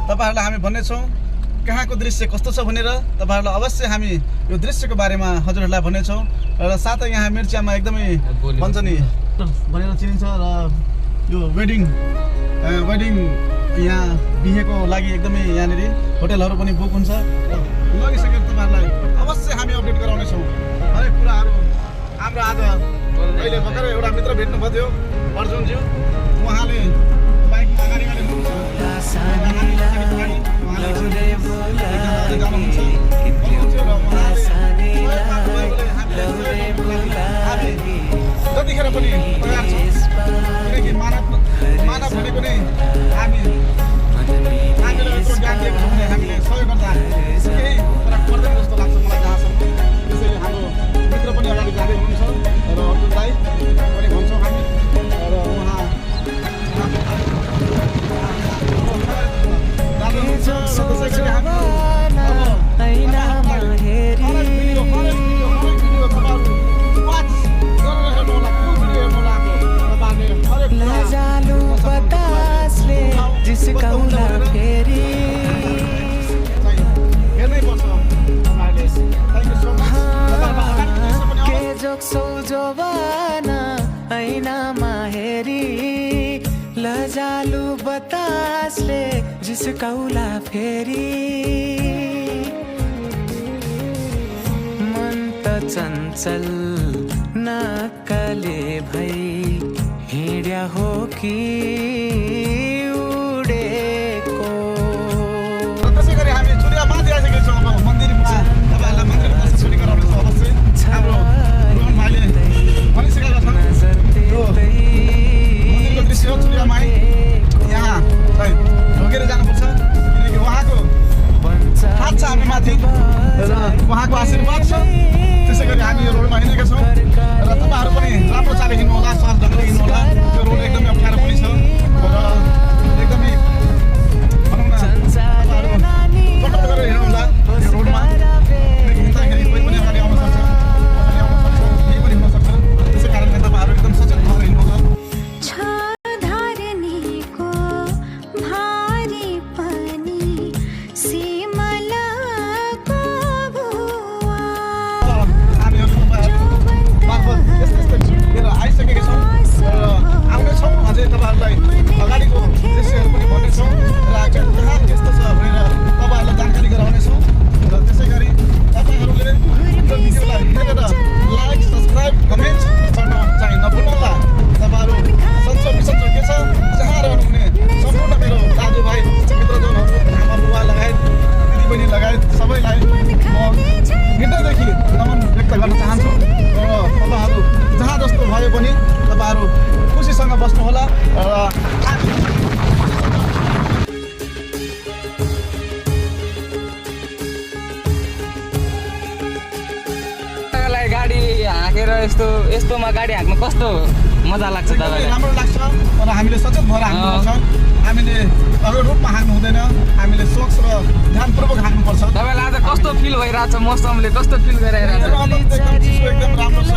तपाईहरुलाई हामी भन्नेछौँ कहाँको दृश्य कस्तो छ भनेर। तपाईहरुलाई अवश्य हामी यो दृश्यको बारेमा हजुरहरूलाई भन्नेछौँ र साथै यहाँ मिर्चियामा एकदमै भन्छ नि भनेर चिनिन्छ र यो वेडिङ यहाँ बिहेको लागि एकदमै यहाँनिर होटलहरू पनि बुक हुन्छ। लगिसकेर तपाईहरुलाई अवश्य हामी अपडेट गराउनेछौँ हरेक कुराहरू। हाम्रो आज अहिले भर्खरै एउटा मित्र भेट्नु भयो अर्जुनज्यू, उहाँले बाइकमा अगाडि हुनुहुन्छ। जतिखेर पनि तयार छौँ किनकि मानव भनेको नै हामीलाई यत्रो ज्ञान दिएको छ भने हामीले सहयोग गर्दा केही फरक पर्दैन जस्तो लाग्छ मलाई जहाँसम्म। त्यसैले हाम्रो मित्र पनि अगाडि जाँदै हुनुहुन्छ र अर्जुन दाइ पनि भन्छौँ हामी र उहाँ लजालु बतासले जिस्काउला फेरि मन त चञ्चल नक्कले भई हिँड्या हो कि उडेको। त्यसै गरी हामी चुरियामाथि आइसकेका छौँ। अब मन्दिरमा तपाईँहरूलाई मन्दिरको दर्शन सुनि गराउनेछौँ अवश्य। हाम्रो रोहन भाइले भनिसकेका छन् यो मन्दिरको दृश्य हो चुरियामा। यहाँ ढोकेर जानुपर्छ किनकि उहाँको हात छ हामी माथि र उहाँको आशीर्वाद छ। त्यसै गरी हामी यो रोडमा हिँडेका छौँ र तपाईँहरू पनि राम्रो चाले हिँड्नु होला, सहज ढङ्गले हिँड्नु होला। त्यो रोड एकदमै अप्ठ्यारो पनि छ र एकदमै भनौँ न तपाईँहरू कन्ट्रोल गरेर हिँड्नु होला यो रोडमा। हिँड्दाखेरि कोही पनि अगाडि आउन सक्छ, केही पनि हुन सक्छ। त्यसै कारणले तपाईँहरू एकदम सचेत भएर हिँड्नु होला। आइसकेका छौँ र आउनेछौँ अझै तपाईँहरूलाई अगाडिको दृश्यहरू पनि भन्नेछौँ र कहाँ कस्तो छ भनेर तपाईँहरूलाई जानकारी गराउनेछौँ। र त्यसै गरी तपाईँहरूले यो भिडियोलाई हेरेर लाइक, सब्सक्राइब, कमेन्ट गर्न चाहिँ नभुल्नुहोला। तपाईँहरू सन्चो बिसन्चो के छ जहाँ रहनुहुने सम्पूर्ण मेरो दाजुभाइ मित्रजनहरू, आमा बुबा लगायत दिदीबहिनी लगायत सबैलाई म हृदयदेखि नमन व्यक्त गर्न चाहन्छु र तपाईँहरू जहाँ जस्तो भयो पनि तपाईँहरू खुसीसँग बस्नुहोला र गाडी हाँकेर यस्तोमा गाडी हाँक्नु कस्तो मजा लाग्छ तपाईँलाई? राम्रो लाग्छ र हामीले सचेत भएर हाँक्नुपर्छ। हामीले अरू रूपमा हाँक्नु हुँदैन, हामीले सोच र ध्यानपूर्वक हाँक्नुपर्छ। तपाईँलाई आज कस्तो फिल भइरहेछ? मौसमले कस्तो फिल गरिरहेछ? एकदम राम्रो छ।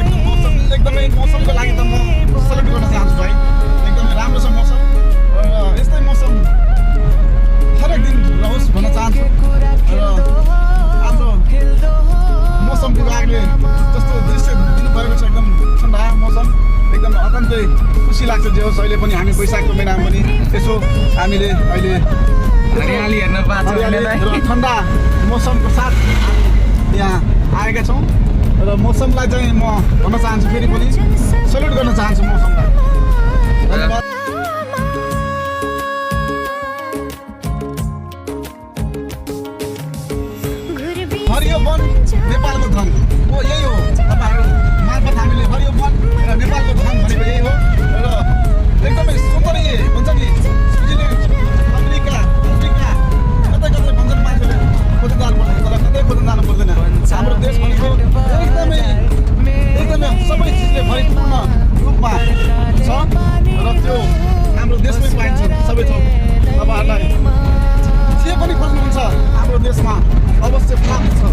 एकदमै मौसमको लागि त म सेलेक्ट गर्न चाहन्छु भाइ। एकदमै राम्रो छ मौसम र यस्तै मौसम हरेक दिन रहोस् भन्न चाहन्छु। र हाम्रो मौसम विभागले जस्तो दृश्य दिनुभएको छ एकदम ठन्डा मौसम, एकदम अत्यन्तै खुसी लाग्छ। जे होस् अहिले पनि हामी वैशाखको महिनामा पनि यसो हामीले अहिले हरियाली हेर्न पाएको र ठन्डा मौसमको साथ यहाँ आएका छौँ र मौसमलाई चाहिँ म भन्न चाहन्छु, फेरि पनि सल्युट गर्न चाहन्छु मौसमलाई। धन्यवाद। हरियो वन नेपालको धन हो, यही हो। तपाईँहरू मार्फत हामीले हरियो वन र नेपालको धन भनेको यही हो र एकदमै सुन्दरीय भन्छ नि स्विजरल्यान्ड, अमेरिका, अफ्रिका कतै कतै भन्छन् मान्छेले खोज्न जानुपर्छ, तर कतै खोज्न जानु पर्दैन। हाम्रो देश भनेको एकदमै सबै चिजले भरिपूर्ण रूपमा छ र त्यो हाम्रो देशमै पाइन्छ सबै थोक। तपाईँहरूलाई जे पनि खोज्नुहुन्छ हाम्रो देशमा अवश्य प्राप्त छ।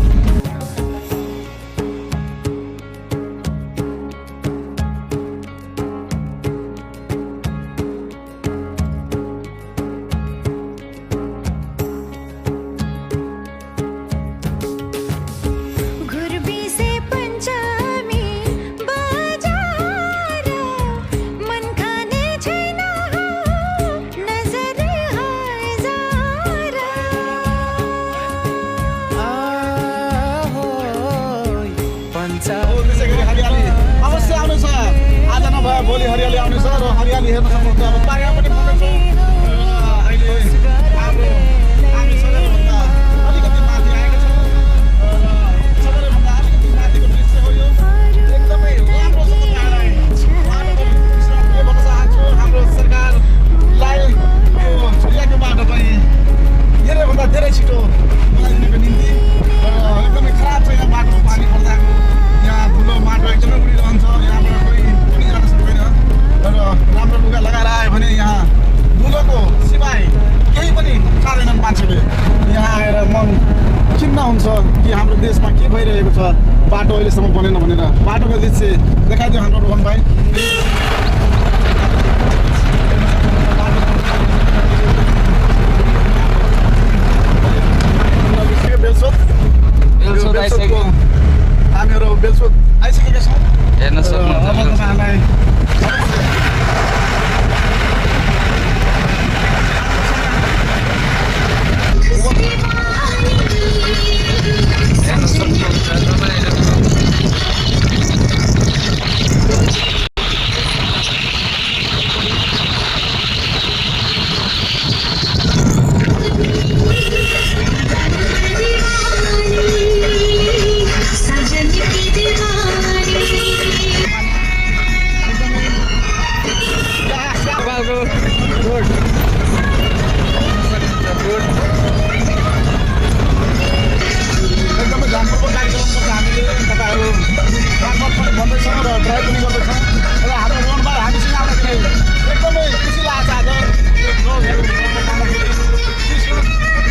भोलि हरियाली आउनेछ र हरियाली हेर्न सक्नुहुन्छ। अब पाहाडमा पनि बन्दैछौँ अहिले हाम्रो हामी सबैभन्दा अलिकति माथि आएका छौँ र सबैभन्दा अलिकति माथिको दृश्य हो यो। एकदमै राम्रो छ तपाईँहरूलाई। उहाँहरूको विषयमा के भन्न चाहन्छु, हाम्रो सरकारलाई यो छुट्याएको बाटो पनि धेरैभन्दा धेरै छिटो बनाइदिनुको निम्ति एकदमै खराब छ यहाँ बाटो। पानी पर्दाको यहाँ धुलो माटो एकदमै उडिरहन्छ, यहाँबाट कोही पनि जान सक्दैन र राम्रो लुगा लगाएर आयो भने यहाँ धुलोको सिवाय केही पनि खाँदैनन् मान्छेले। यहाँ आएर मन खिन्न हुन्छ कि हाम्रो देशमा के भइरहेको छ, बाटो अहिलेसम्म बनेन भनेर। बाटोको दृश्य देखाइदियो हाम्रो रोहन भाइ। हामीहरू बेलसोत आइसकेका छौँ। हेर्न सक्नुहुन्छ तपाईँहरूलाई एकदमै ध्यानपूर्वक गाडी चलाउनुपर्छ हामीले। तपाईँहरू बाटो पनि भन्दैछौँ र ड्राइभ पनि गर्दैछौँ र हाम्रो रोहन भाइ हामीसँग आउँदाखेरि एकदमै खुसी लाग्छ। आज यो भ्लगहरू पाउँदाखेरि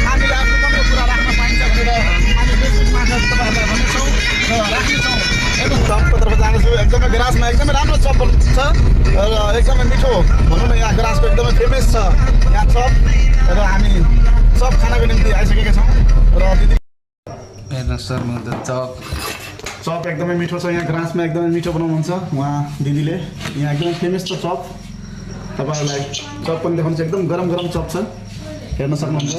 हामीले आफ्नो पनि कुरा राख्न पाइन्छ भनेर हामी फेसबुक मार्फत तपाईँहरूलाई भन्नेछौँ र राख्नेछौँ। एकदम चपको तर्फ जानेछु। एकदमै ग्रासमा एकदमै राम्रो चप छ र एकदमै मिठो भनौँ न। यहाँ ग्रासको एकदमै फेमस छ यहाँ चप र हामी चप खानको निम्ति आइसकेका छौँ र दिदी हेर्न सक्नुहुन्छ चप एकदमै मिठो छ। यहाँ ग्रासमा एकदमै मिठो बनाउनुहुन्छ उहाँ दिदीले। यहाँ एकदमै फेमस छ चप। तपाईँहरूलाई चप पनि देखाउनु छ। एकदम गरम गरम चप छ, हेर्न सक्नुहुन्छ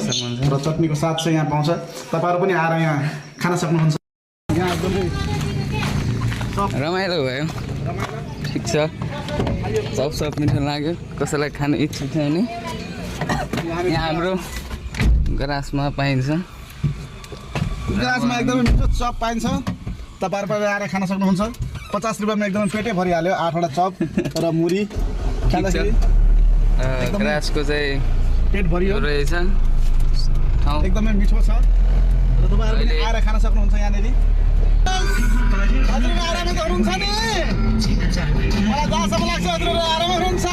र चटनीको साथ चाहिँ यहाँ पाउँछ। तपाईँहरू पनि आएर यहाँ खान सक्नुहुन्छ। यहाँ एकदमै रमाइलो भयो, ठिक छ। चप मिठो लाग्यो, कसैलाई खानु इच्छुक छ भने यहाँ हाम्रो ग्रासमा पाइन्छ। ग्रासमा एकदमै मिठो चप पाइन्छ। तपाईँहरू पनि आएर खान सक्नुहुन्छ। 50 रुपियाँमा एकदमै पेटै भरिहाल्यो 8वटा चप र मुरी खाँदाखेरि। ग्रासको चाहिँ पेट भरियो रहेछ ठाउँ, एकदमै मिठो छ र तपाईँहरू पनि आएर खान सक्नुहुन्छ यहाँनिर। हजुरहरू आरामै हुनुहुन्छ नि? मलाई जहाँसम्म लाग्छ हजुरहरू आरामै हुनुहुन्छ।